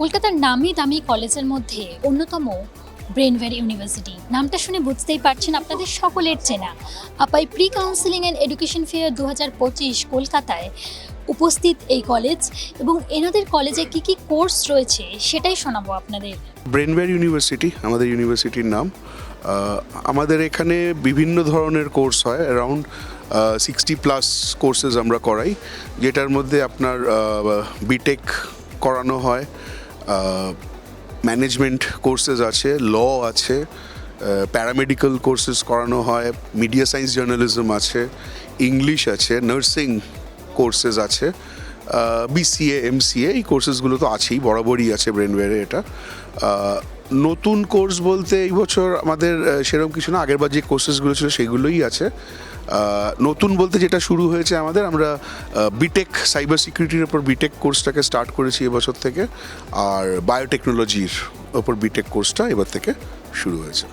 কলকাতার নামি দামি কলেজের মধ্যে অন্যতম ব্রেনভ্যালি ইউনিভার্সিটি। নামটা শুনে বুঝতেই পারছেন আপনাদের সকলের চেনা। আপাই pre counselling and education fair 2025 কলকাতায় উপস্থিত এই কলেজ, এবং এনাদের কলেজে কি কি কোর্স রয়েছে সেটাই শোনাবো আপনাদের। ব্রেনভ্যালি ইউনিভার্সিটি আমাদের ইউনিভার্সিটির নাম। আমাদের এখানে বিভিন্ন ধরনের কোর্স হয়, অ্যারাউন্ড 60+ কোর্সেস আমরা করাই, যেটার মধ্যে আপনার বিটেক করানো হয়, ম্যানেজমেন্ট কোর্সেস আছে, ল আছে, প্যারামেডিক্যাল কোর্সেস করানো হয়, মিডিয়া সায়েন্স জার্নালিজম আছে, ইংলিশ আছে, নার্সিং কোর্সেস আছে, বিসিএ এমসিএ এই কোর্সেসগুলো তো আছেই, বরাবরই আছে ব্রেনভ্যালি। এটা নতুন কোর্স বলতে এই বছর আমাদের সেরকম কিছু না, আগেরবার যে কোর্সেসগুলো ছিল সেগুলোই আছে। নতুন বলতে যেটা শুরু হয়েছে আমাদের, আমরা বিটেক সাইবার সিকিউরিটির ওপর বিটেক কোর্সটাকে স্টার্ট করেছি এবছর থেকে, আর বায়োটেকনোলজির ওপর বিটেক কোর্সটা এবার থেকে শুরু হয়েছে।